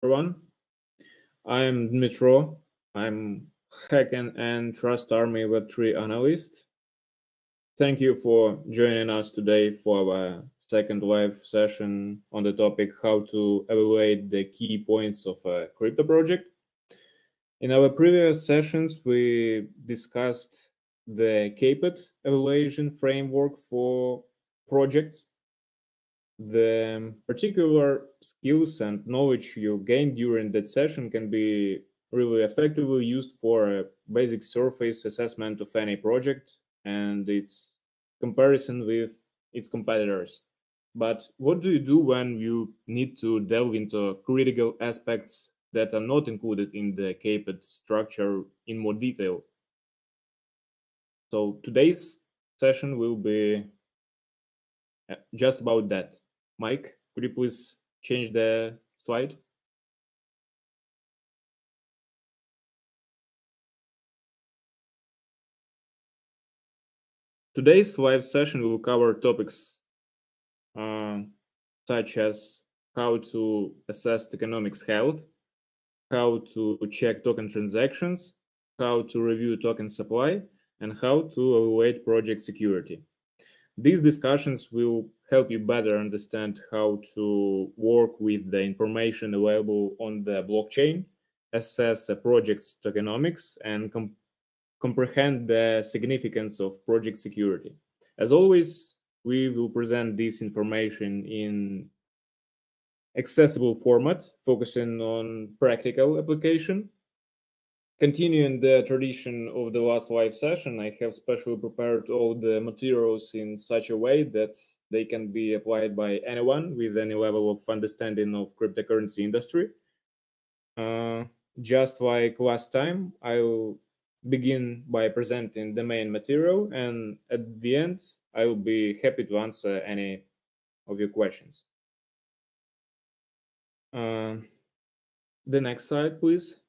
Everyone. I'm Dmitro. I'm Hacken and Trust Army Web3 analyst. Thank you for joining us today for our second live session on the topic how to evaluate the key points of a crypto project. In our previous sessions, we discussed the CAPET evaluation framework for projects. The particular skills and knowledge you gain during that session can be really effectively used for a basic surface assessment of any project and its comparison with its competitors. But what do you do when you need to delve into critical aspects that are not included in the CAPET structure in more detail? So today's session will be just about that. Mike, could you please change the slide? Today's live session will cover topics uh, such as how to assess tokenomics health, how to check token transactions, how to review token supply, and how to evaluate project security. These discussions will help you better understand how to work with the information available on the blockchain, assess a project's tokenomics, and comprehend the significance of project security. As always, we will present this information in accessible format, focusing on practical application. Continuing the tradition of the last live session, I have specially prepared all the materials in such a way that they can be applied by anyone with any level of understanding of cryptocurrency industry. Uh, just like last time, I'll begin by presenting the main material, and at the end, I will be happy to answer any of your questions. Uh, the next slide, please.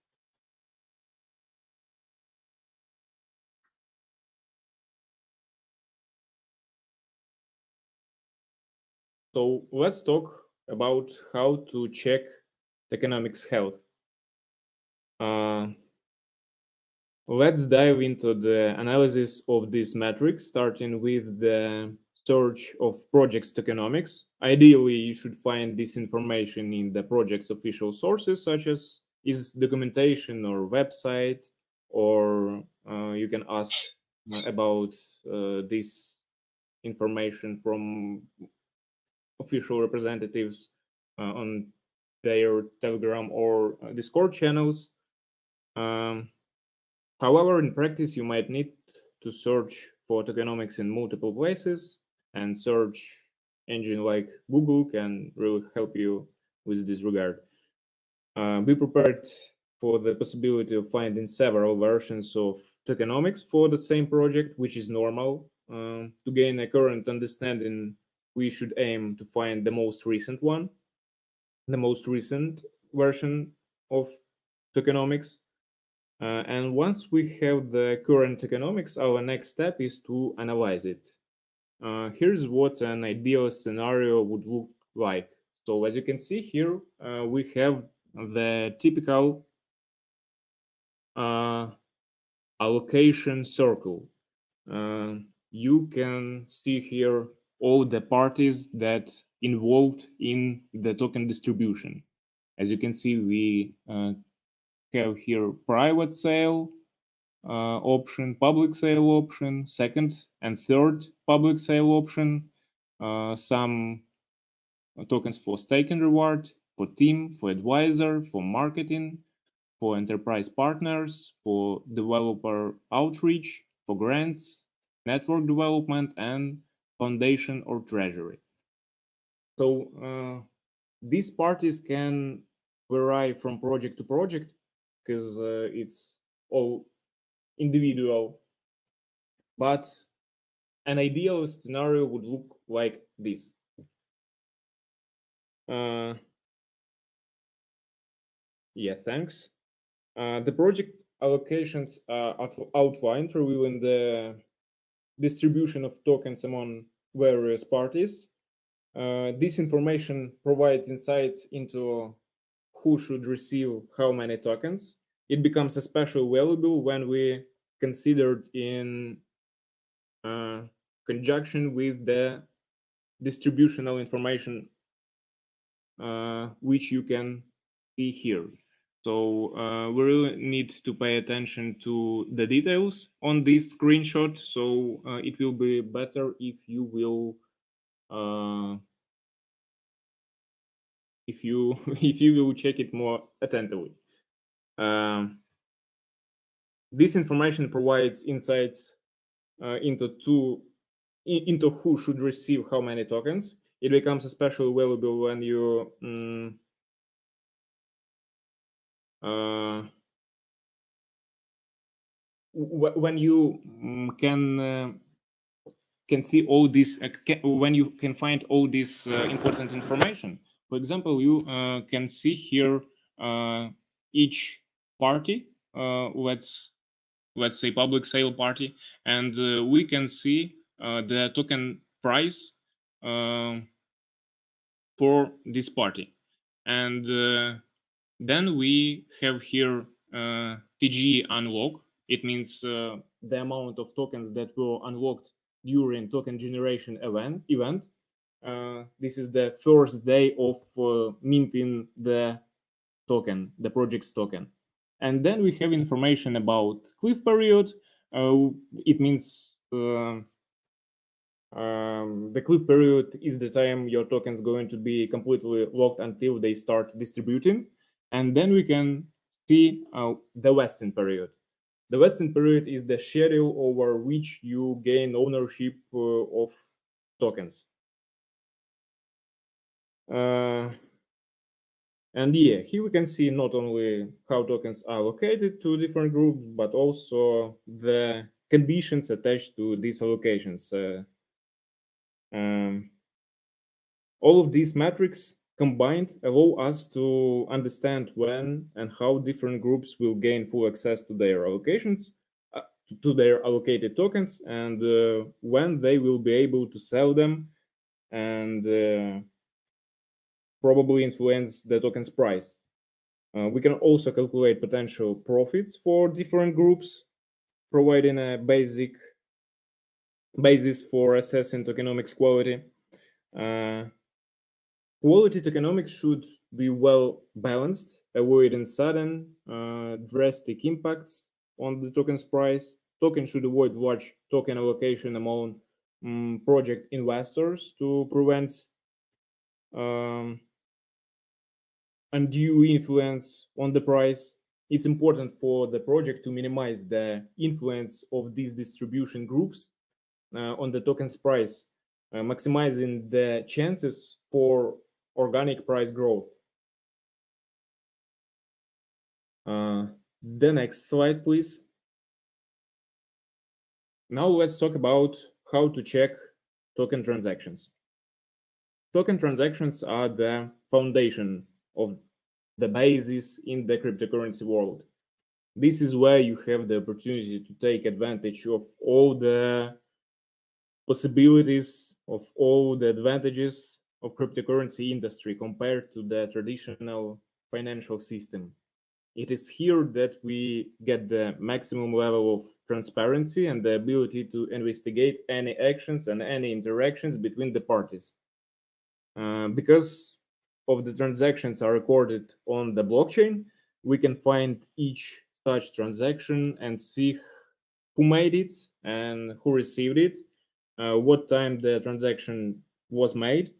So let's talk about how to check tokenomics health. Uh, let's dive into the analysis of this metric, starting with the search of projects tokenomics. Ideally, you should find this information in the project's official sources, such as its documentation or website, or you can ask about this information from official representatives on their Telegram or Discord channels. Um, However, in practice, you might need to search for tokenomics in multiple places, and search engine like Google can really help you with this regard. Be prepared for the possibility of finding several versions of tokenomics for the same project, which is normal. To gain a current understanding, we should aim to find the most recent one, the most recent version of tokenomics. And once we have the current tokenomics, our next step is to analyze it. Here's what an ideal scenario would look like. So as you can see here, we have the typical allocation circle. You can see here all the parties that involved in the token distribution. As you can see, we have here private sale option, public sale option, second and third public sale option, some tokens for stake and reward, for team, for advisor, for marketing, for enterprise partners, for developer outreach, for grants, network development, and foundation or treasury. So these parties can vary from project to project because it's all individual. But an ideal scenario would look like this. Uh, yeah, thanks. The project allocations are outlined, revealing the distribution of tokens among various parties. This information provides insights into who should receive how many tokens. It becomes especially valuable when we considered in conjunction with the distributional information which you can see here. So we really need to pay attention to the details on this screenshot. So it will be better if you will if you will check it more attentively. This information provides insights into who should receive how many tokens. It becomes especially valuable when you when you can see all this when you can find all this important information. For example, you can see here each party, let's say public sale party, and we can see the token price for this party. And then we have here TGE unlock. It means the amount of tokens that were unlocked during token generation event. This is the first day of minting the token, the project's token. And then we have information about cliff period. It means the cliff period is the time your token is going to be completely locked until they start distributing. And then we can see the vesting period. The vesting period is the schedule over which you gain ownership of tokens. And yeah, here we can see not only how tokens are allocated to different groups, but also the conditions attached to these allocations. All of these metrics combined allow us to understand when and how different groups will gain full access to their allocations, to their allocated tokens, and when they will be able to sell them and probably influence the token's price. We can also calculate potential profits for different groups, providing a basis for assessing tokenomics quality. Quality tokenomics should be well balanced, avoiding sudden, drastic impacts on the token's price. Token should avoid large token allocation among project investors to prevent undue influence on the price. It's important for the project to minimize the influence of these distribution groups on the token's price, maximizing the chances for organic price growth. The next slide, please. Now let's talk about how to check token transactions. Token transactions are the foundation of the basis in the cryptocurrency world. This is where you have the opportunity to take advantage of all the possibilities, of all the advantages of cryptocurrency industry compared to the traditional financial system. It is here that we get the maximum level of transparency and the ability to investigate any actions and any interactions between the parties. Because of the transactions are recorded on the blockchain, we can find each such transaction and see who made it and who received it, what time the transaction was made,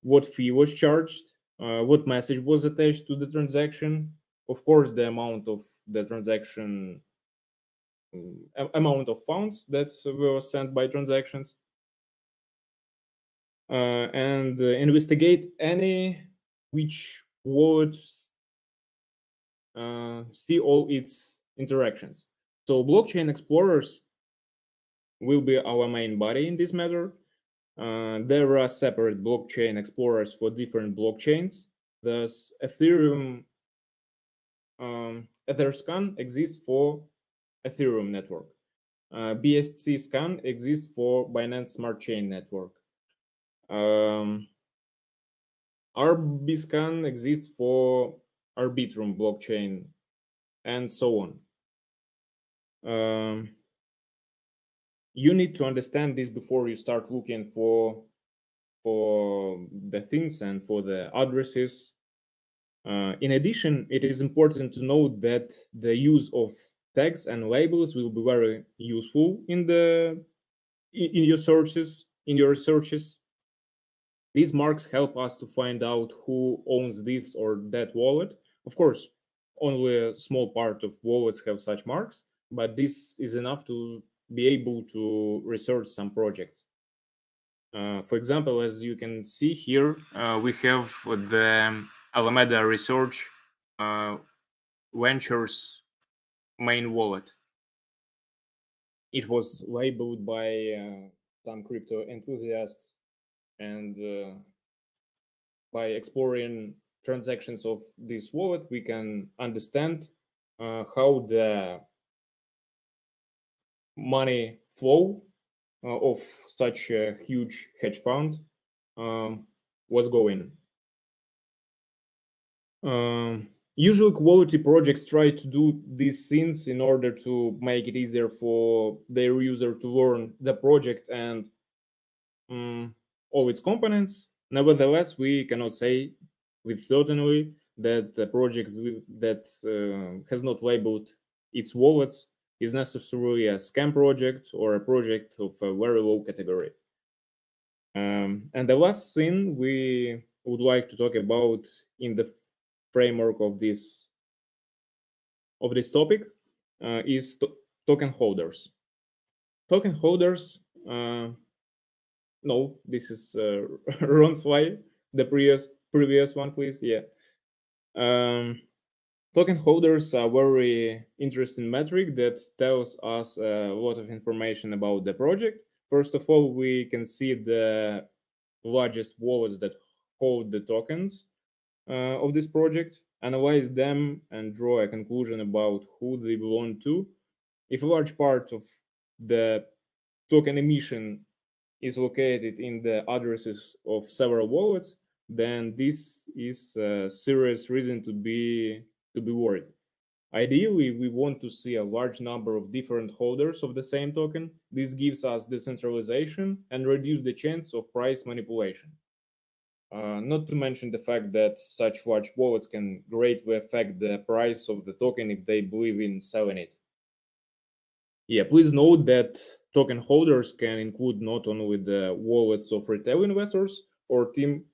what fee was charged, what message was attached to the transaction, of course, the amount of the transaction, amount of funds that were sent by transactions, and investigate any which wallets see all its interactions. So blockchain explorers will be our main body in this matter. There are separate blockchain explorers for different blockchains. Thus, Ethereum Etherscan exists for Ethereum network. BSC scan exists for Binance Smart Chain network. RBScan exists for Arbitrum blockchain, and so on. You need to understand this before you start looking for the things and for the addresses. In addition, it is important to note that the use of tags and labels will be very useful in your searches. These marks help us to find out who owns this or that wallet. Of course, only a small part of wallets have such marks, but this is enough to be able to research some projects. For example, as you can see here, we have the Alameda Research Ventures main wallet. It was labeled by some crypto enthusiasts, and by exploring transactions of this wallet, we can understand how the money flow of such a huge hedge fund was going. Usually quality projects try to do these things in order to make it easier for their user to learn the project and all its components. Nevertheless, we cannot say with certainty that the project that has not labeled its wallets is necessarily a scam project or a project of a very low category. And the last thing we would like to talk about in the framework of this topic is token holders. Token holders. No, this is wrong slide. The previous one, please. Yeah. Token holders are very interesting metric that tells us a lot of information about the project. First of all, we can see the largest wallets that hold the tokens of this project, analyze them, and draw a conclusion about who they belong to. If a large part of the token emission is located in the addresses of several wallets, then this is a serious reason to be worried. Ideally, we want to see a large number of different holders of the same token. This gives us decentralization and reduce the chance of price manipulation. Not to mention the fact that such large wallets can greatly affect the price of the token if they believe in selling it. Yeah, please note that token holders can include not only the wallets of retail investors or team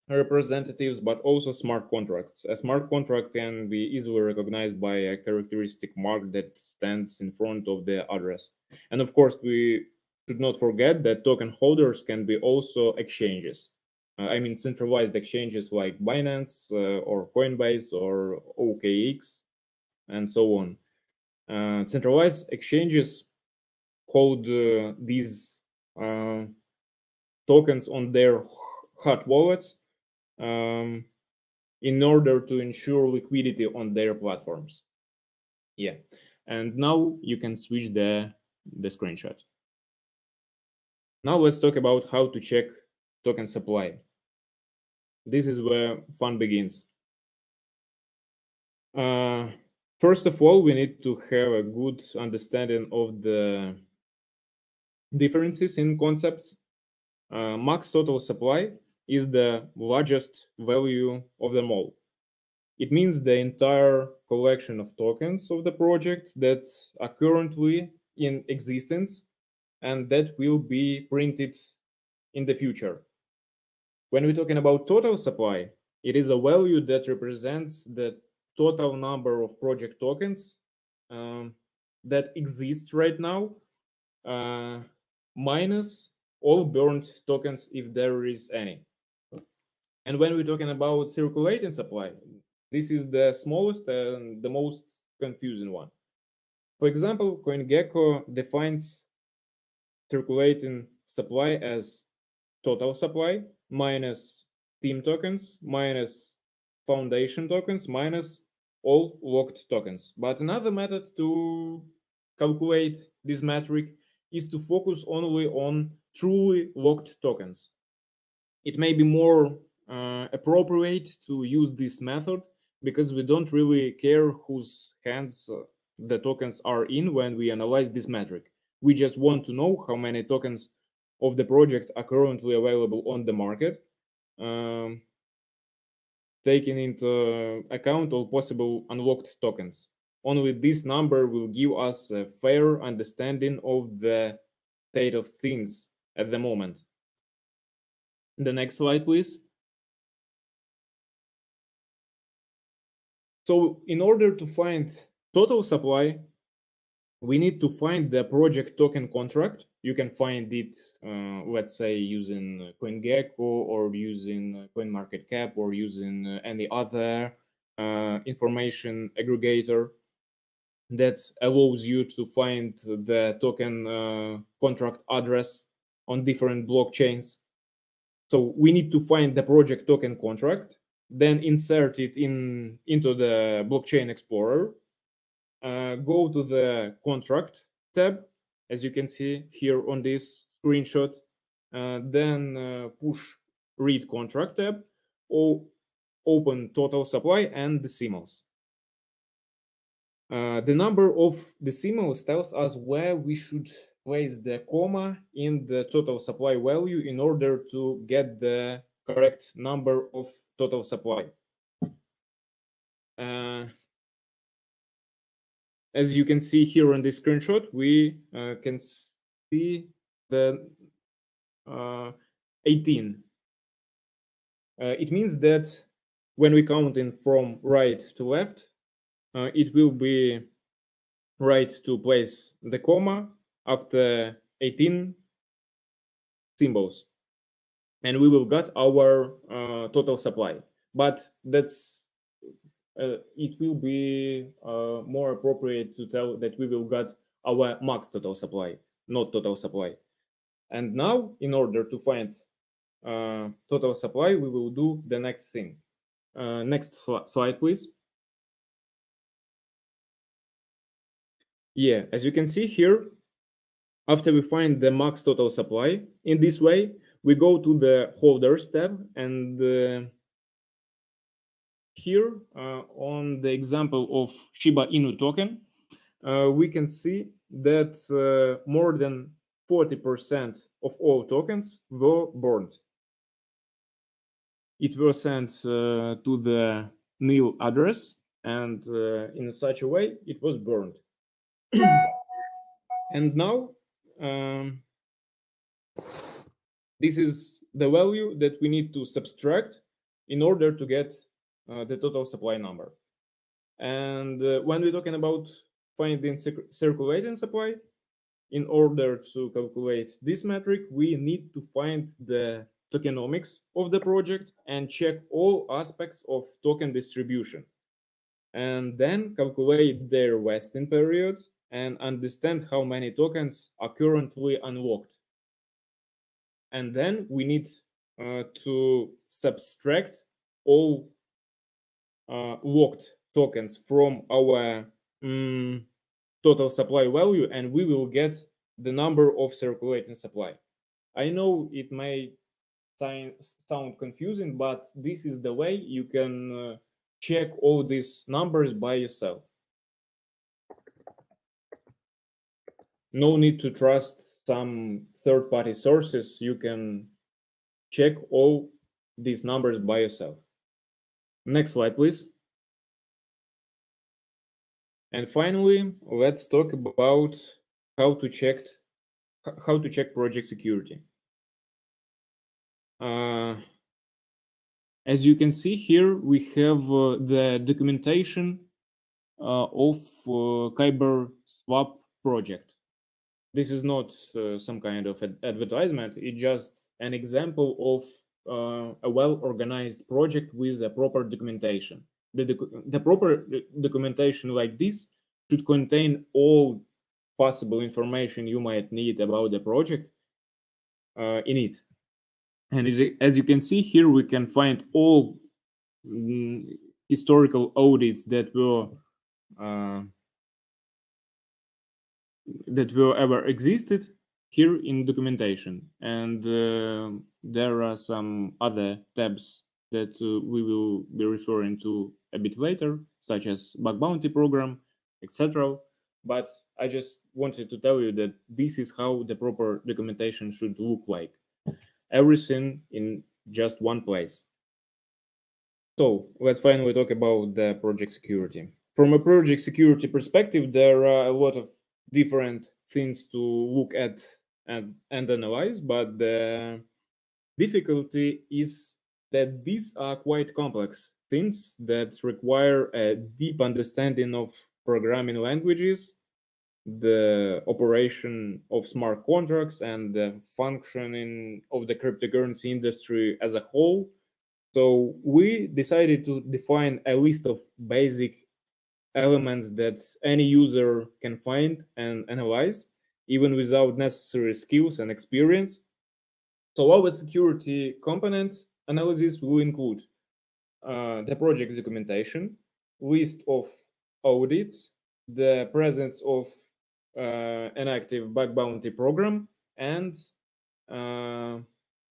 representatives, but also smart contracts. A smart contract can be easily recognized by a characteristic mark that stands in front of the address. And of course, we should not forget that token holders can be also exchanges. I mean, centralized exchanges like Binance or Coinbase or OKX and so on. Centralized exchanges hold these tokens on their hot wallets in order to ensure liquidity on their platforms. Yeah, and now you can switch the screenshot. Now let's talk about how to check token supply. This is where fun begins. First of all, we need to have a good understanding of the differences in concepts. Max total supply is the largest value of them all. It means the entire collection of tokens of the project that are currently in existence and that will be printed in the future. When we're talking about total supply, it is a value that represents the total number of project tokens that exist right now, minus all burned tokens if there is any. And when we're talking about circulating supply, this is the smallest and the most confusing one. For example, CoinGecko defines circulating supply as total supply minus team tokens minus foundation tokens minus all locked tokens. But another method to calculate this metric is to focus only on truly locked tokens. It may be more appropriate to use this method because we don't really care whose hands the tokens are in when we analyze this metric. We just want to know how many tokens of the project are currently available on the market, taking into account all possible unlocked tokens. Only this number will give us a fair understanding of the state of things at the moment. The next slide, please. So in order to find total supply, we need to find the project token contract. You can find it, let's say, using CoinGecko or using CoinMarketCap or using any other information aggregator that allows you to find the token contract address on different blockchains. So we need to find the project token contract, then insert it into the blockchain explorer, go to the contract tab, as you can see here on this screenshot, then push read contract tab, or open total supply and decimals. The number of decimals tells us where we should place the comma in the total supply value in order to get the correct number of total supply. As you can see here on this screenshot, we can see the 18. It means that when we count in from right to left, it will be right to place the comma after 18 symbols, and we will get our total supply. But that's it will be more appropriate to tell that we will get our max total supply, not total supply. And now, in order to find total supply, we will do the next thing. Next slide, please. Yeah, as you can see here, after we find the max total supply, in this way, we go to the holders tab, and here on the example of Shiba Inu token, we can see that more than 40% of all tokens were burned. It was sent to the nil address, and in such a way it was burned. And now this is the value that we need to subtract in order to get the total supply number. And when we're talking about finding circulating supply, in order to calculate this metric, we need to find the tokenomics of the project and check all aspects of token distribution, and then calculate their vesting period and understand how many tokens are currently unlocked. And then we need to subtract all locked tokens from our total supply value, and we will get the number of circulating supply. I know it may sound confusing, but this is the way you can check all these numbers by yourself. No need to trust some third-party sources. You can check all these numbers by yourself. Next slide, please. And finally, let's talk about how to check project security. As you can see here, we have the documentation of Kyber Swap project. This is not some kind of advertisement. It's just an example of a well-organized project with a proper documentation. The proper documentation like this should contain all possible information you might need about the project in it. And as you can see here, we can find all historical audits that were ever existed here in documentation. And there are some other tabs that we will be referring to a bit later, such as bug bounty program, etc. But I just wanted to tell you that this is how the proper documentation should look like. Everything in just one place. So let's finally talk about the project security. From a project security perspective, there are a lot of different things to look at and analyze, but the difficulty is that these are quite complex things that require a deep understanding of programming languages, the operation of smart contracts, and the functioning of the cryptocurrency industry as a whole. So we decided to define a list of basic elements that any user can find and analyze, even without necessary skills and experience. So our security component analysis will include the project documentation, list of audits, the presence of an active bug bounty program, and uh,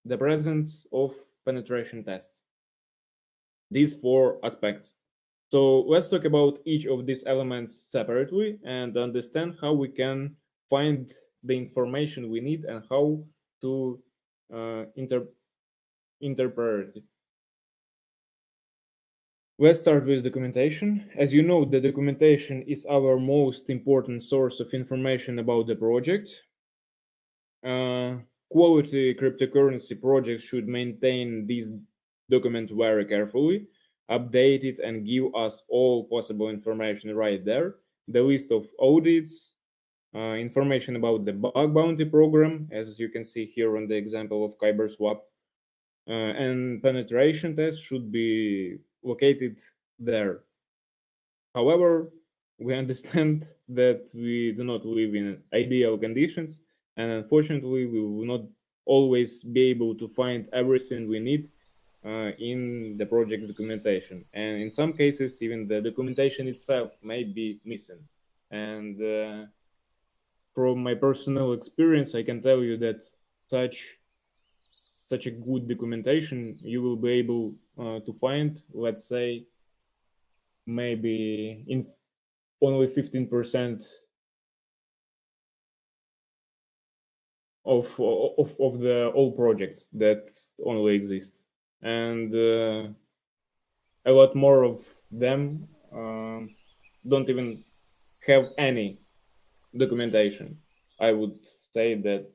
the presence of penetration tests. These four aspects. So let's talk about each of these elements separately and understand how we can find the information we need and how to interpret it. Let's start with documentation. As you know, the documentation is our most important source of information about the project. Uh, Quality cryptocurrency projects should maintain these documents very carefully, update it, and give us all possible information right there. The list of audits, information about the bug bounty program, as you can see here on the example of KyberSwap, and penetration tests should be located there. However, we understand that we do not live in ideal conditions, and unfortunately, we will not always be able to find everything we need in the project documentation. And in some cases, even the documentation itself may be missing. And from my personal experience, I can tell you that such a good documentation you will be able to find, let's say, maybe in only 15% of the all projects that only exist, and a lot more of them don't even have any documentation. I would say that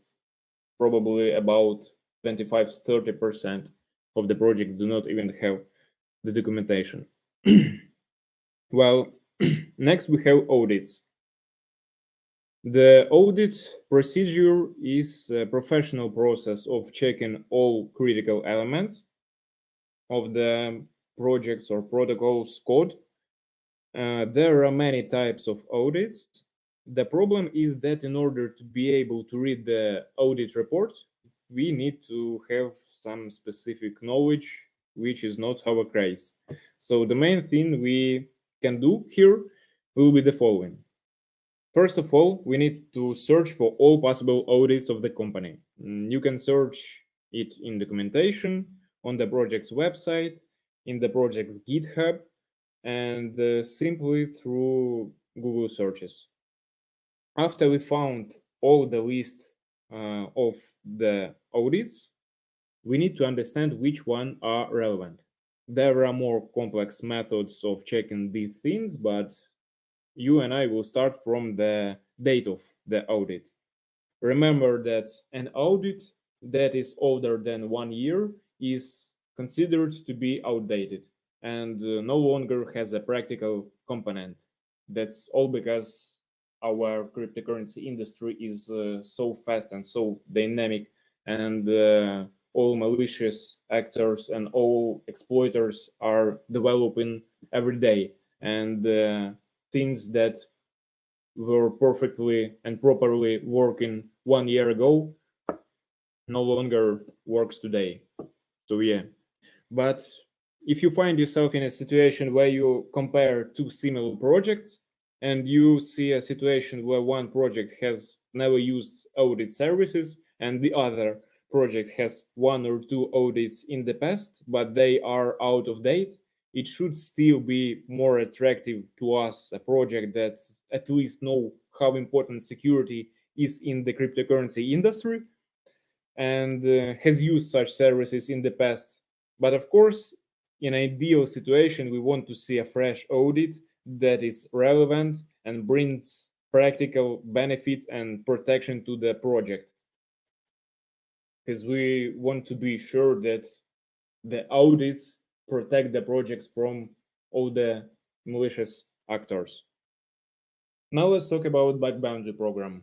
probably about 25-30% of the project do not even have the documentation. Well, next we have audits. The audit procedure is a professional process of checking all critical elements of the project's or protocol's code. There are many types of audits. The problem is that in order to be able to read the audit report, we need to have some specific knowledge, which is not our case. So the main thing we can do here will be the following. First of all, we need to search for all possible audits of the company. You can search it in documentation, on the project's website, in the project's GitHub, and simply through Google searches. After we found all the list of the audits, we need to understand which one are relevant. There are more complex methods of checking these things, but you and I will start from the date of the audit. Remember that an audit that is older than 1 year is considered to be outdated and no longer has a practical component. That's all because our cryptocurrency industry is so fast and so dynamic, and all malicious actors and all exploiters are developing every day. And things that were perfectly and properly working 1 year ago no longer works today. So yeah, but if you find yourself in a situation where you compare two similar projects and you see a situation where one project has never used audit services and the other project has 1 or 2 audits in the past, but they are out of date, it should still be more attractive to us, a project that at least know how important security is in the cryptocurrency industry and has used such services in the past. But of course, in an ideal situation, we want to see a fresh audit that is relevant and brings practical benefit and protection to the project, because we want to be sure that the audits protect the projects from all the malicious actors. Now let's talk about bug bounty program.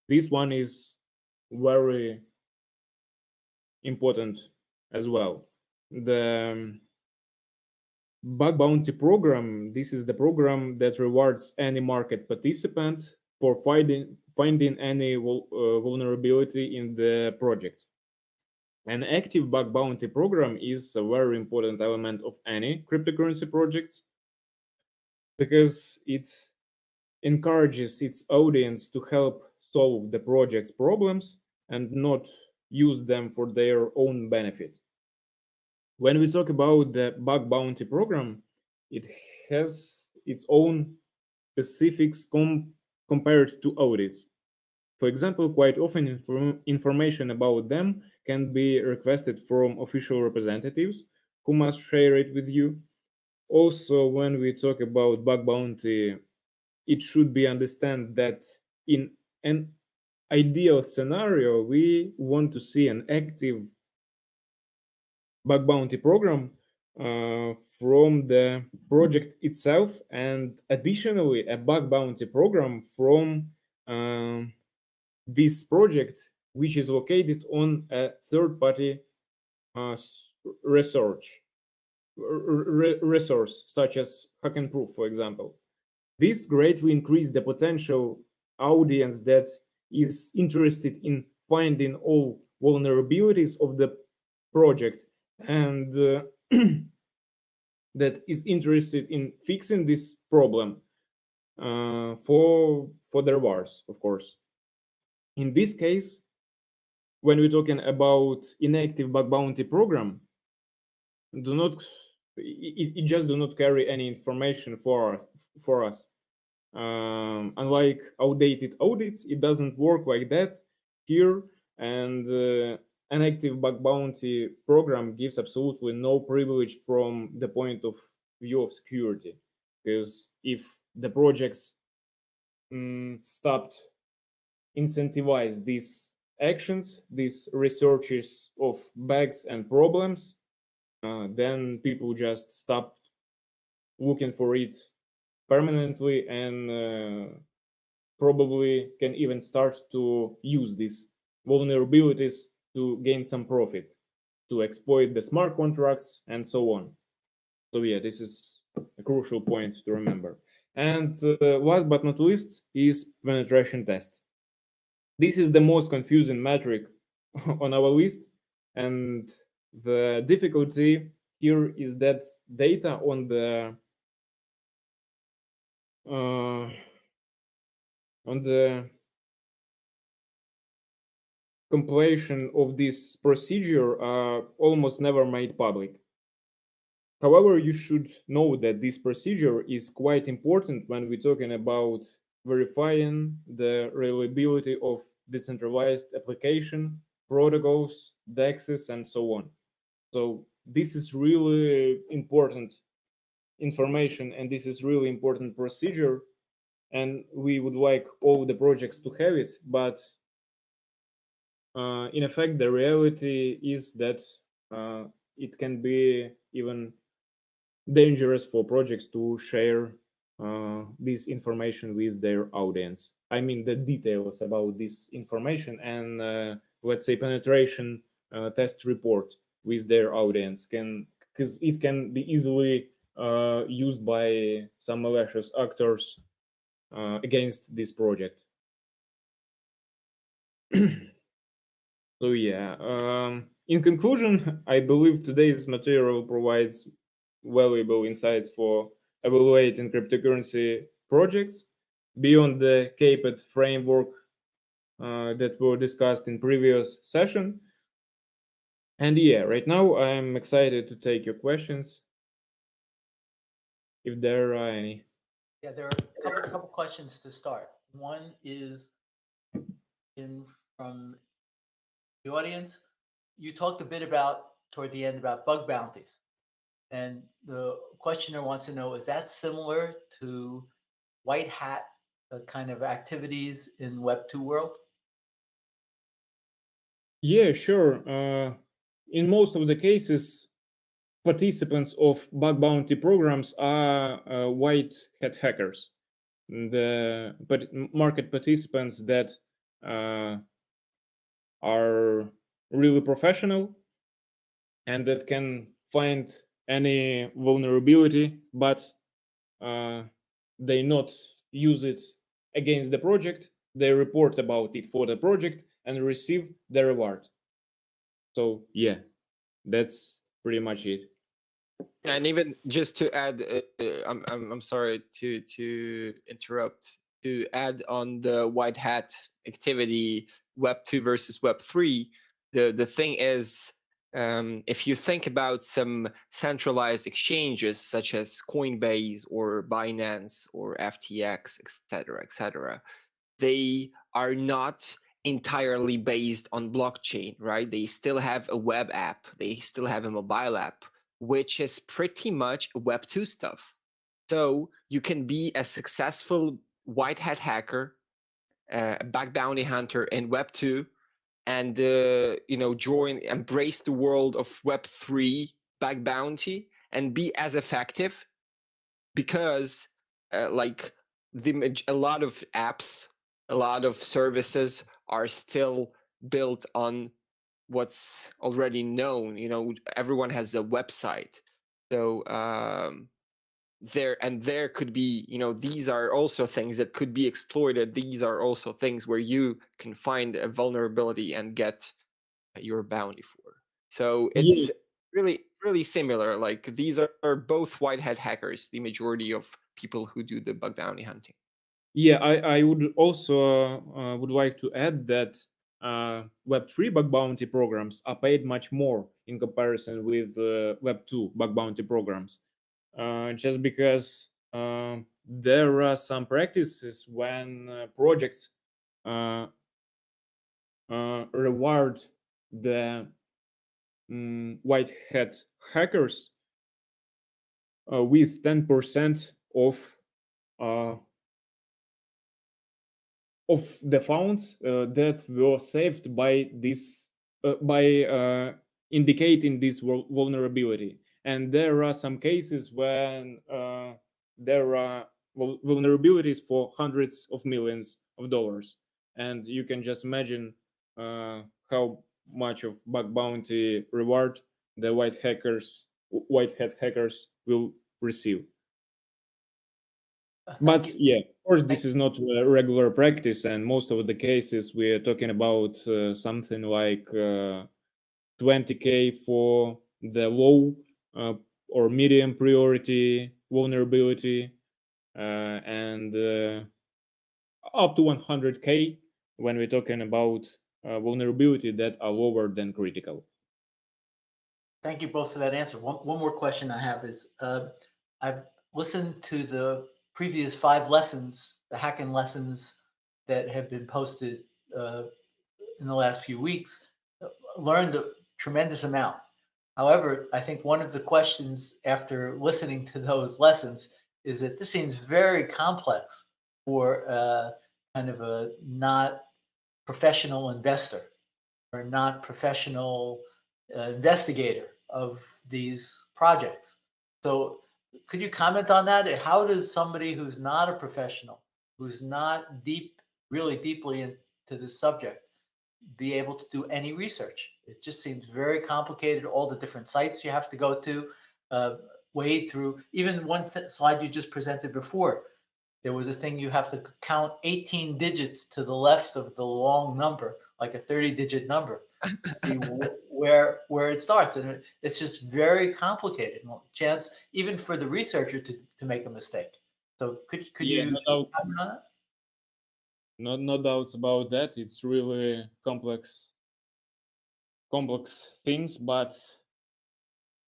This one is very important as well. The bug bounty program, this is the program that rewards any market participant for finding any vulnerability in the project. An active bug bounty program is a very important element of any cryptocurrency projects because it encourages its audience to help solve the project's problems and not use them for their own benefit. When we talk about the bug bounty program, it has its own specifics compared to audits. For example, quite often information about them can be requested from official representatives who must share it with you. Also, when we talk about bug bounty, it should be understood that in an ideal scenario, we want to see an active bug bounty program from the project itself, and additionally a bug bounty program from this project which is located on a third-party resource such as hack and proof, for example. This greatly increases the potential audience that is interested in finding all vulnerabilities of the project and that is interested in fixing this problem for their wars, of course. In this case, when we're talking about inactive bug bounty program, it just do not carry any information for us. Unlike outdated audits, it doesn't work like that here, and an active bug bounty program gives absolutely no privilege from the point of view of security, because if the projects stopped incentivize these actions, these researches of bugs and problems, then people just stop looking for it permanently and probably can even start to use these vulnerabilities to gain some profit, to exploit the smart contracts and so on. So yeah, this is a crucial point to remember. And last but not least is penetration test. This is the most confusing metric on our list, and the difficulty here is that data on the completion of this procedure are almost never made public. However, you should know that this procedure is quite important when we're talking about verifying the reliability of decentralized application, protocols, DEXs, and so on. So this is really important information, and this is really important procedure, and we would like all the projects to have it, but in effect, the reality is that it can be even dangerous for projects to share this information with their audience. I mean, the details about this information and let's say penetration test report with their audience can, because it can be easily used by some malicious actors against this project. So yeah, in conclusion, I believe today's material provides valuable insights for evaluating cryptocurrency projects beyond the CAPED framework. that were discussed in previous session. And yeah, right now I'm excited to take your questions if there are any. Yeah, there are a couple questions to start. One is in from the audience. You talked a bit about toward the end about bug bounties, and the questioner wants to know, is that similar to white hat kind of activities in Web 2 world? Yeah, sure. In most of the cases, participants of bug bounty programs are white hat hackers, the market participants that uh, are really professional and that can find any vulnerability, but uh, they not use it against the project. They report about it for the project and receive the reward. So yeah, that's pretty much it. And even just to add, I'm sorry to interrupt. To add on the white hat activity, Web 2 versus Web 3, the thing is, if you think about some centralized exchanges such as Coinbase or Binance or FTX, etc., they are not entirely based on blockchain, right? They still have a web app, they still have a mobile app, which is pretty much Web 2 stuff. So you can be a successful white hat hacker, a bug bounty hunter in Web 2, and embrace the world of Web 3 bug bounty and be as effective, because like a lot of apps, a lot of services are still built on what's already known. Everyone has a website, so there could be, these are also things that could be exploited. These are also things where you can find a vulnerability and get your bounty for. So Yeah, it's really similar. Like, these are both white hat hackers, the majority of people who do the bug bounty hunting. yeah. I would also would like to add that Web3 bug bounty programs are paid much more in comparison with Web2 bug bounty programs, just because there are some practices when projects uh, reward the white hat hackers with 10% uh, of the funds that were saved by this by indicating this vulnerability. And there are some cases when there are vulnerabilities for hundreds of millions of dollars, and you can just imagine how much of bug bounty reward the white hat hackers will receive. Thank you. But yeah, of course, Thank, this is not a regular practice, and most of the cases we're talking about something like 20K for the low uh, or medium priority vulnerability, and up to 100K when we're talking about vulnerability that are lower than critical. Thank you both for that answer. One more question I have is, I've listened to the previous 5 lessons, the hacking lessons that have been posted uh, in the last few weeks, learned a tremendous amount. However, I think one of the questions after listening to those lessons is that this seems very complex for kind of a not professional investor or not professional investigator of these projects. So, could you comment on that? How does somebody who's not a professional, who's not really deeply into this subject, be able to do any research? It just seems very complicated. All the different sites you have to go to, uh, wade through. Even one slide you just presented before, there was a thing you have to count 18 digits to the left of the long number, like a 30-digit number, to see where it starts, and it's just very complicated. Chance even for the researcher to make a mistake. So could Yeah, you no doubt. comment on that? no doubts about that. It's really complex things, but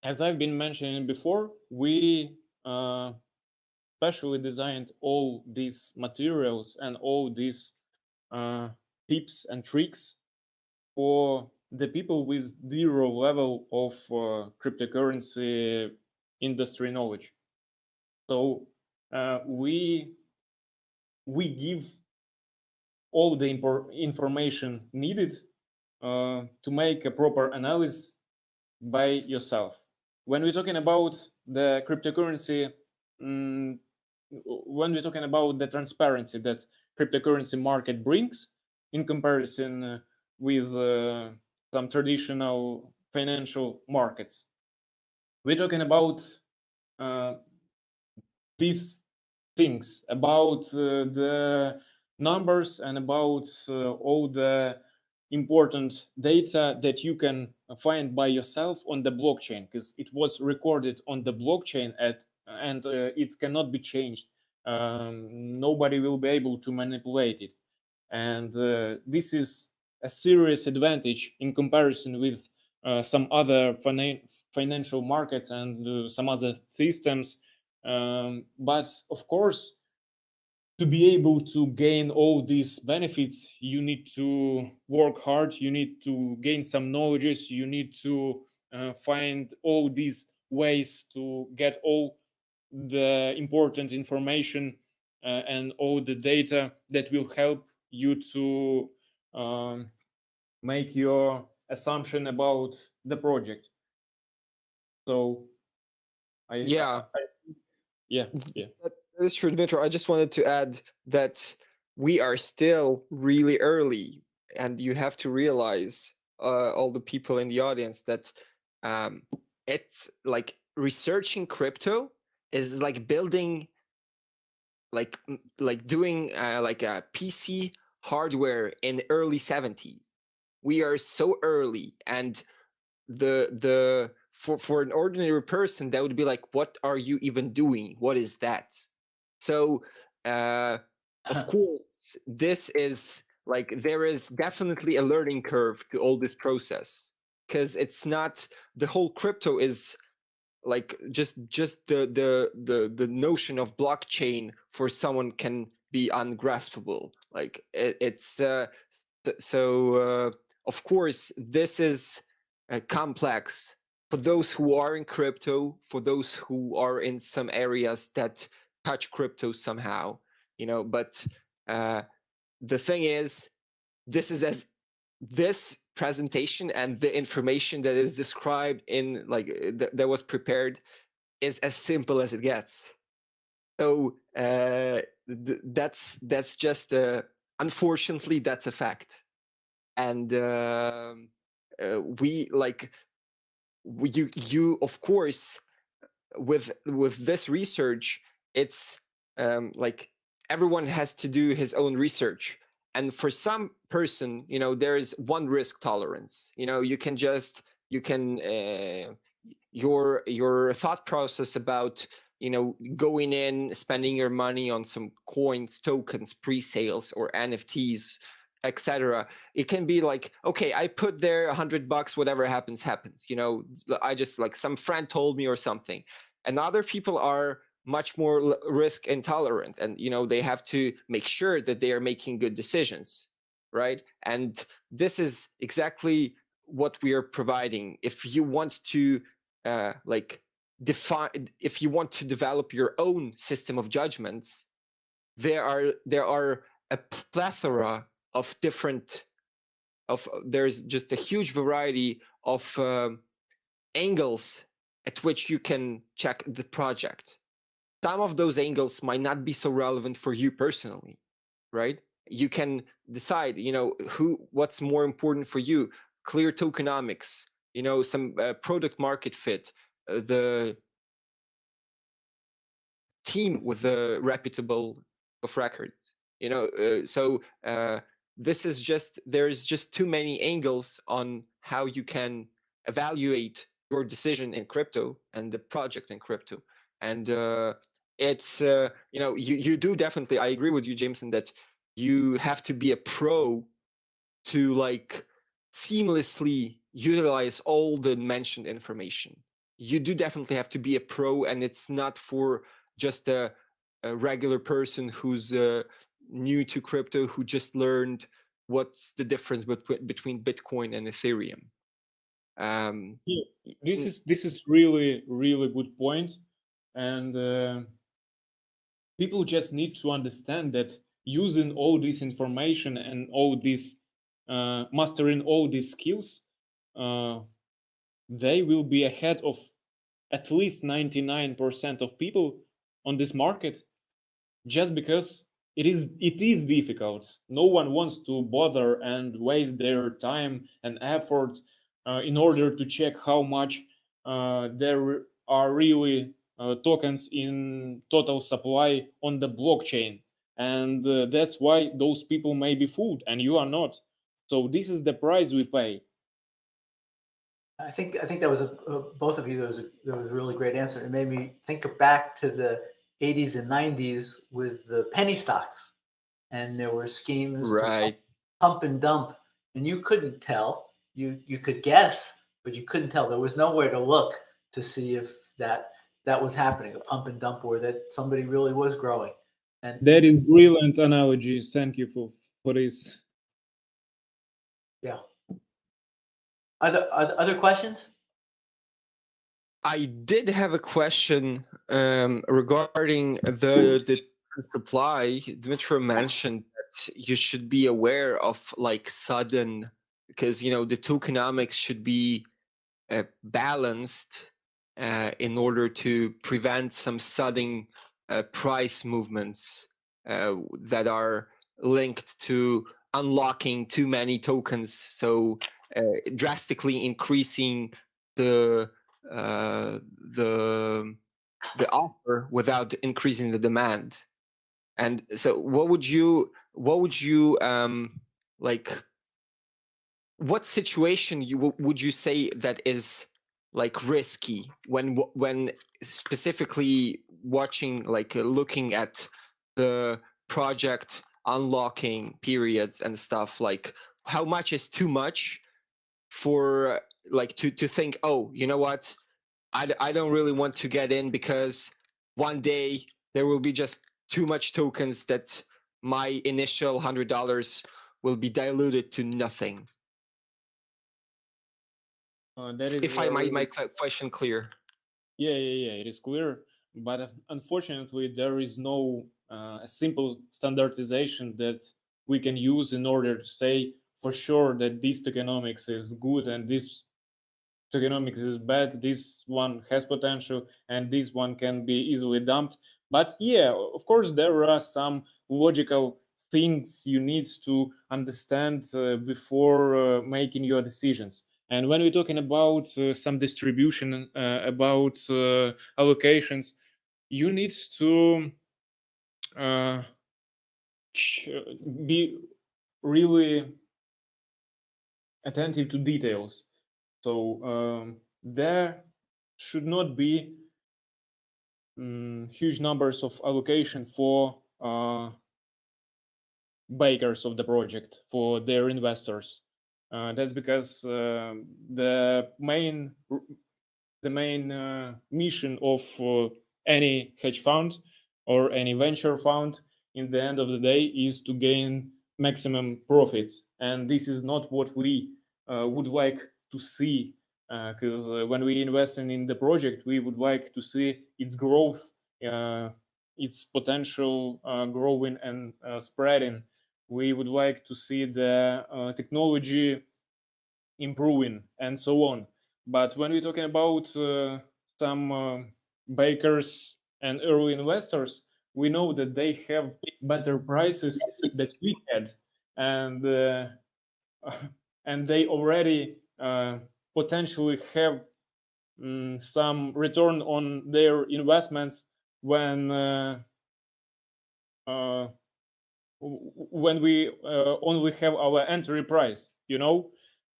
as I've been mentioning before, we specially designed all these materials and all these tips and tricks for the people with zero level of cryptocurrency industry knowledge. So we give all the information needed to make a proper analysis by yourself. When we're talking about the cryptocurrency, when we're talking about the transparency that cryptocurrency market brings in comparison with some traditional financial markets, we're talking about these things, about the numbers and about all the important data that you can find by yourself on the blockchain, because it was recorded on the blockchain and it cannot be changed. Nobody will be able to manipulate it. And this is a serious advantage in comparison with some other financial markets and some other systems. But of course, to be able to gain all these benefits, you need to work hard, you need to gain some knowledges, you need to find all these ways to get all the important information and all the data that will help you to make your assumption about the project. So Yeah. Yeah. That is true, Dmitry. I just wanted to add that we are still really early, and you have to realize, all the people in the audience, that it's like researching crypto is like building, like doing like a PC hardware in early 70s. We are so early, and for an ordinary person, that would be like, what are you even doing? What is that? So of course, this is like, there is definitely a learning curve to all this process, because it's not, the whole crypto is like just the notion of blockchain for someone can be ungraspable. Like it's so of course this is complex for those who are in crypto, for those who are in some areas that touch crypto somehow, but the thing is, this presentation and the information that is described in that was prepared is as simple as it gets. So that's just unfortunately, that's a fact. And you of course, with this research, it's like everyone has to do his own research, and for some person, there is one risk tolerance. You can your thought process about going in, spending your money on some coins, tokens, pre-sales, or NFTs, etc. It can be like, okay, I put there $100, whatever happens. I just, like, some friend told me or something. And other people are much more risk intolerant, and they have to make sure that they are making good decisions, right? And this is exactly what we are providing. If you want to if you want to develop your own system of judgments, there are a plethora of there's just a huge variety of angles at which you can check the project. Some of those angles might not be so relevant for you personally, right? You can decide, what's more important for you. Clear tokenomics, some product market fit, the team with the reputable of records, so this is just, there's just too many angles on how you can evaluate your decision in crypto and the project in crypto. And it's you do definitely, I agree with you, Jameson, that you have to be a pro to like seamlessly utilize all the mentioned information. You do definitely have to be a pro, and it's not for just a regular person who's new to crypto, who just learned what's the difference between Bitcoin and Ethereum. This is really good point, and people just need to understand that using all this information and all this mastering all these skills, they will be ahead of at least 99% of people on this market, just because it is difficult. No one wants to bother and waste their time and effort in order to check how much there are really tokens in total supply on the blockchain, and that's why those people may be fooled and you are not. So this is the price we pay. I think that was both of you. That was a really great answer. It made me think back to the 80s and 90s with the penny stocks, and there were schemes right to pump and dump, and you couldn't tell. You could guess, but you couldn't tell. There was nowhere to look to see if that was happening, a pump and dump, or that somebody really was growing. And That is brilliant analogy. Thank you for this. yeah. Other questions? I did have a question regarding the supply. Dmitry mentioned that you should be aware of like sudden, because the tokenomics should be balanced in order to prevent some sudden price movements that are linked to unlocking too many tokens, so drastically increasing the offer without increasing the demand. And so what would you like, what situation would you say that is like risky when specifically watching, like looking at the project unlocking periods and stuff? Like, how much is too much for like to think, oh, you know what, I don't really want to get in because one day there will be just too much tokens that my initial $100 will be diluted to nothing. That is if I might make that question clear. Yeah, it is clear. But unfortunately, there is no a simple standardization that we can use in order to say for sure that this tokenomics is good and this tokenomics is bad. This one has potential and this one can be easily dumped. But yeah, of course, there are some logical things you need to understand before making your decisions. And when we're talking about some distribution, about allocations, you need to be really attentive to details. So there should not be huge numbers of allocation for bakers of the project, for their investors. That's because the main mission of any hedge fund or any venture fund in the end of the day is to gain maximum profits, and this is not what we would like to see, because when we invest in the project, we would like to see its growth, its potential growing and spreading. We would like to see the technology improving and so on. But when we're talking about some bakers and early investors, we know that they have better prices that we had, and and they already potentially have some return on their investments when we only have our entry price,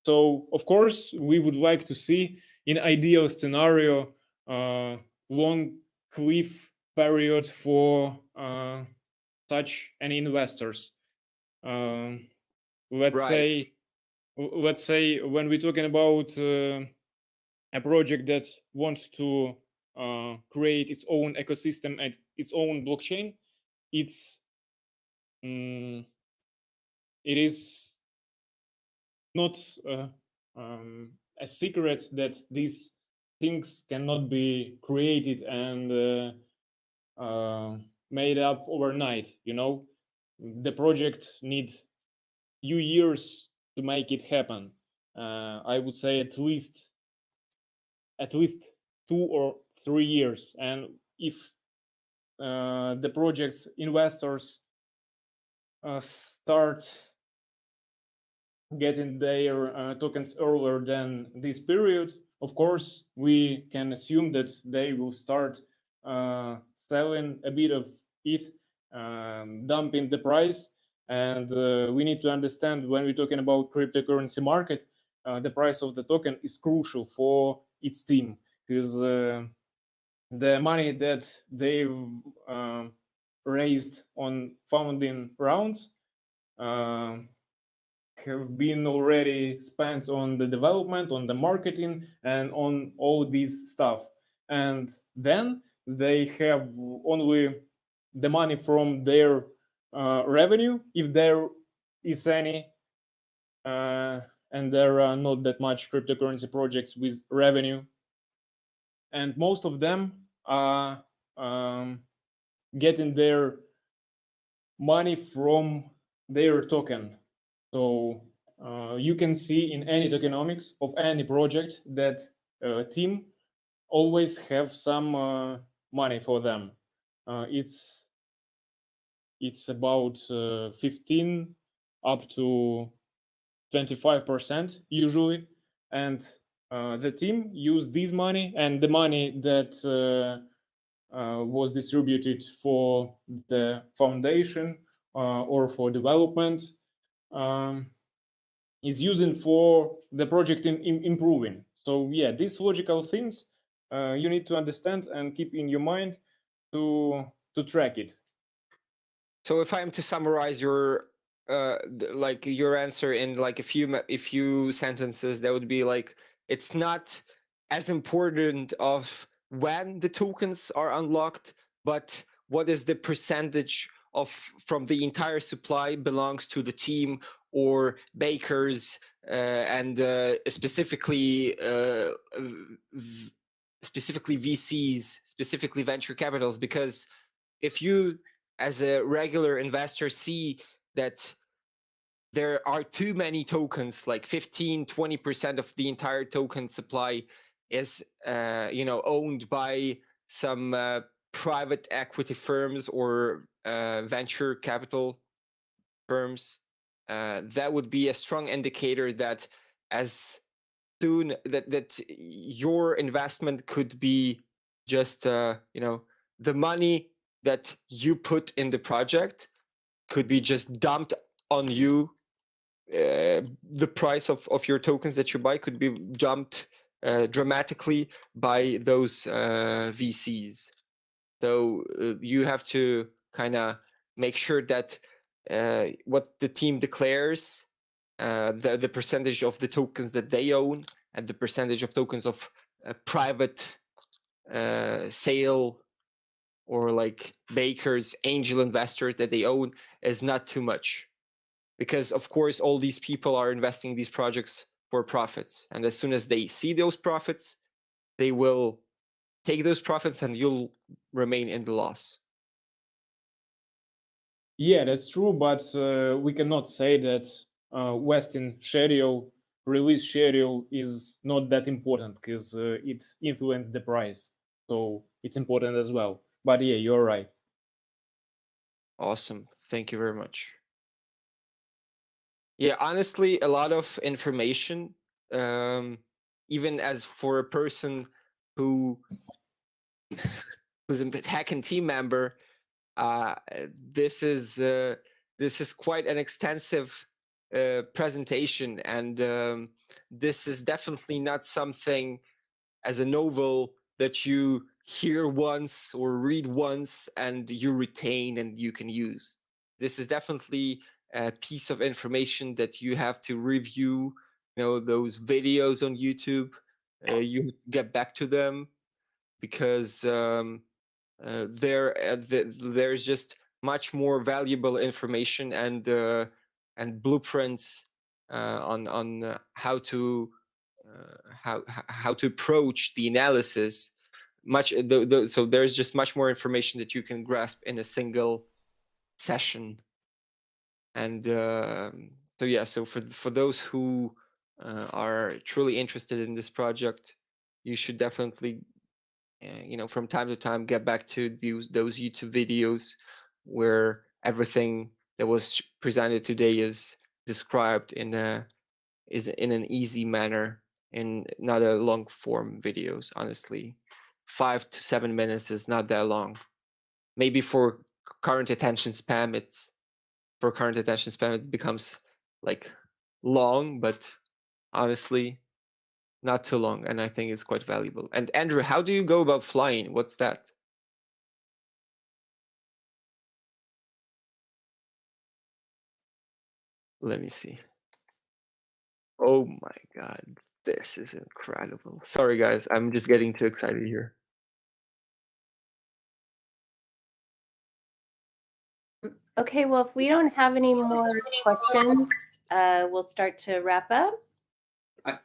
So of course we would like to see, in ideal scenario, long cliff period for such any investors. let's Right. say when we're talking about a project that wants to create its own ecosystem and its own blockchain, it's it is not a secret that these things cannot be created and made up overnight. The project needs few years to make it happen. I would say at least 2 or 3 years. And if the project's investors start getting their tokens earlier than this period, of course, we can assume that they will start selling a bit of it, dumping the price. And we need to understand, when we're talking about cryptocurrency market, the price of the token is crucial for its team, because the money that they've raised on founding rounds have been already spent on the development, on the marketing, and on all this stuff. And then they have only the money from their revenue, if there is any, and there are not that much cryptocurrency projects with revenue. And most of them are getting their money from their token. So you can see in any tokenomics of any project that team always have some money for them. It's about 15 up to 25% usually, and the team use this money, and the money that was distributed for the foundation or for development is using for the project in improving. So yeah, these logical things you need to understand and keep in your mind to track it. So if I'm to summarize your like your answer in like a few sentences, that would be like, it's not as important of when the tokens are unlocked, but what is the percentage of from the entire supply belongs to the team or bakers, and specifically VCs, specifically venture capitals. Because if you as a regular investor see that there are too many tokens, like 15-20% of the entire token supply is owned by some private equity firms or venture capital firms, that would be a strong indicator that as soon that your investment could be just the money that you put in the project could be just dumped on you. The price of your tokens that you buy could be jumped dramatically by those VCs. So you have to kind of make sure that what the team declares, the percentage of the tokens that they own and the percentage of tokens of private sale or like bakers, angel investors that they own is not too much. Because of course, all these people are investing in these projects for profits. And as soon as they see those profits, they will take those profits and you'll remain in the loss. Yeah, that's true, but we cannot say that vesting schedule, release schedule is not that important, because it influences the price. So it's important as well. But yeah, you're right. Awesome. Thank you very much. Yeah, honestly, a lot of information, even as for a person who's a hacking team member, this is quite an extensive presentation, and this is definitely not something as a novel that you hear once or read once and you retain and you can use. This is definitely piece of information that you have to review, those videos on YouTube, you get back to them, because there's just much more valuable information and blueprints on how to approach the analysis. So there's just much more information that you can grasp in a single session. And so yeah, so for those who are truly interested in this project, you should definitely from time to time get back to those YouTube videos where everything that was presented today is described in an easy manner, in not a long form videos. Honestly, 5 to 7 minutes is not that long. Maybe for current attention spam it becomes like long, but honestly not too long, and I think it's quite valuable. And Andrew, how do you go about flying? What's that? Let me see. Oh my God, this is incredible. Sorry guys, I'm just getting too excited here. Okay, well, if we don't have any more questions, we'll start to wrap up.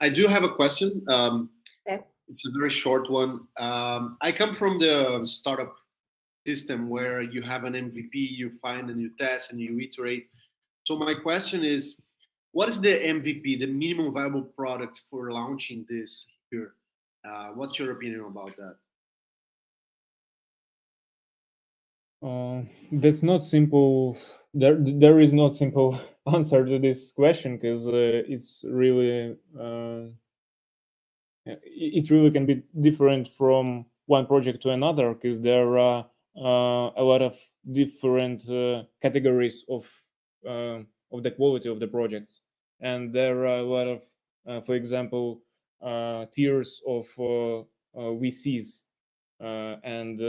I do have a question. Okay. It's a very short one. I come from the startup system where you have an MVP, you find and you test and you iterate. So my question is, what is the MVP, the minimum viable product for launching this here? What's your opinion about that? That's not simple. There is not simple answer to this question, because it's really it really can be different from one project to another, because there are a lot of different categories of the quality of the projects, and there are a lot of, for example, tiers of VCs, and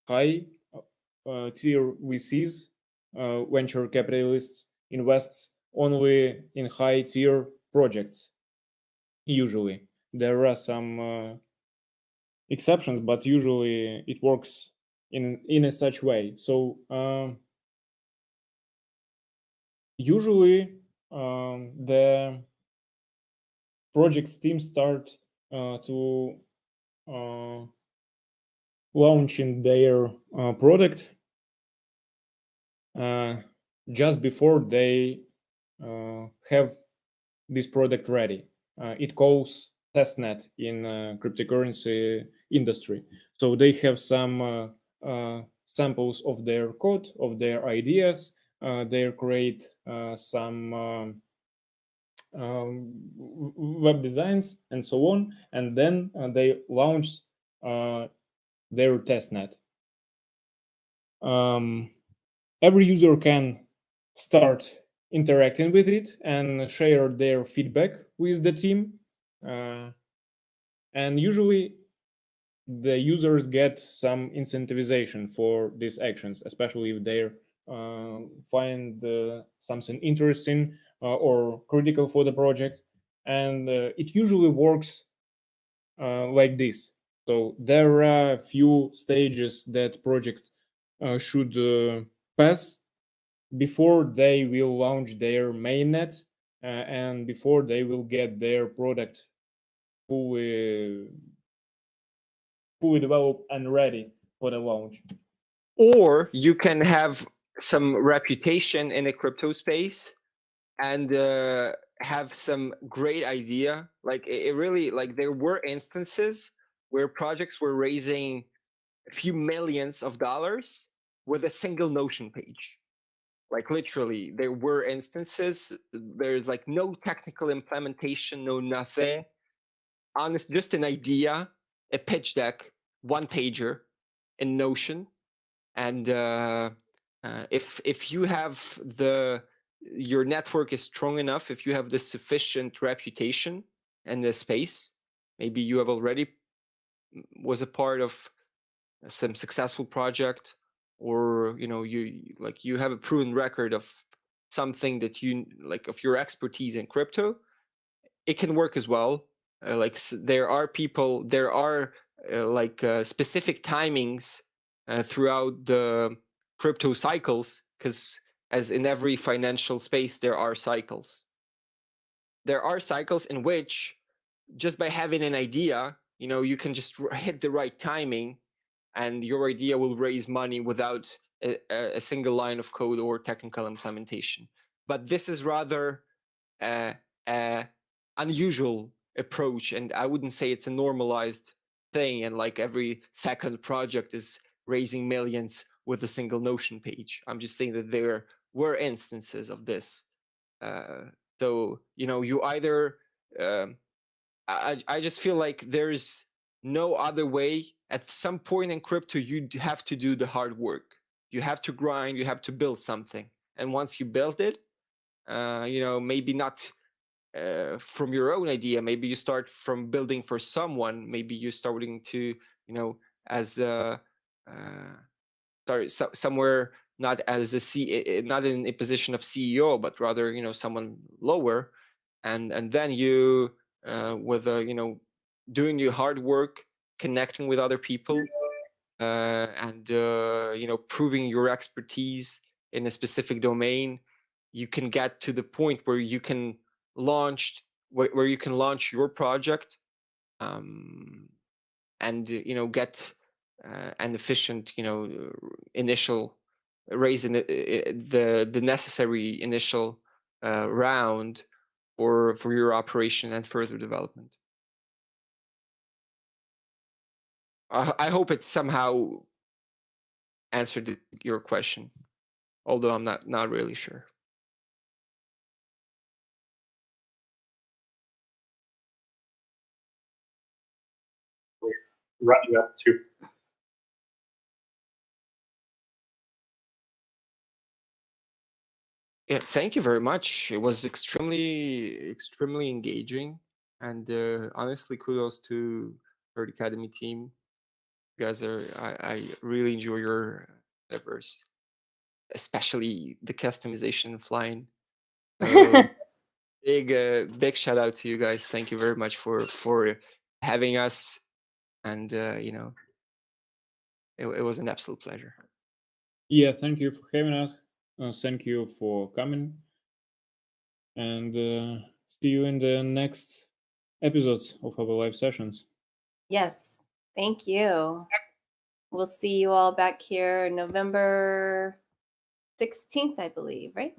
high tier VCs, venture capitalists, invests only in high tier projects. Usually, there are some exceptions, but usually it works in a such way. So usually the project's team start to launching their product just before they have this product ready. It calls testnet in cryptocurrency industry. So they have some samples of their code, of their ideas. They create some web designs and so on, and then they launch their testnet. Every user can start interacting with it and share their feedback with the team. And usually the users get some incentivization for these actions, especially if they find something interesting or critical for the project. And it usually works like this. So there are a few stages that projects should pass before they will launch their mainnet and before they will get their product fully developed and ready for the launch. Or you can have some reputation in the crypto space and have some great idea. Like it really, like there were instances where projects were raising a few millions of dollars with a single Notion page. Like literally, there were instances, there's like no technical implementation, no nothing. Honest, just an idea, a pitch deck, one pager in Notion. And if you have your network is strong enough, if you have the sufficient reputation in the space, maybe you have already was a part of some successful project, or you have a proven record of something that you like of your expertise in crypto, it can work as well. There are people, there are specific timings throughout the crypto cycles, because as in every financial space, there are cycles. There are cycles in which just by having an idea, you can just hit the right timing and your idea will raise money without a single line of code or technical implementation. But this is rather unusual approach, and I wouldn't say it's a normalized thing, and like every second project is raising millions with a single Notion page. I'm just saying that there were instances of this. So you either I just feel like there's no other way. At some point in crypto, you have to do the hard work. You have to grind, you have to build something, and once you build it, maybe not from your own idea, maybe you start from building for someone, maybe you're starting to as start somewhere, not as not in a position of CEO, but rather someone lower, and then you with doing your hard work, connecting with other people, and proving your expertise in a specific domain, you can get to the point where you can launch your project, and get an efficient initial raise in the necessary initial round for your operation and further development. I hope it somehow answered your question, although I'm not really sure. Wrapping up too. Yeah, thank you very much. It was extremely engaging, and honestly, kudos to Bird Academy team. You guys I really enjoy your endeavors, especially the customization and flying. So big shout out to you guys. Thank you very much for having us, and it was an absolute pleasure. Yeah, thank you for having us. Thank you for coming, and see you in the next episodes of our live sessions. Yes, thank you. We'll see you all back here November 16th, I believe, right?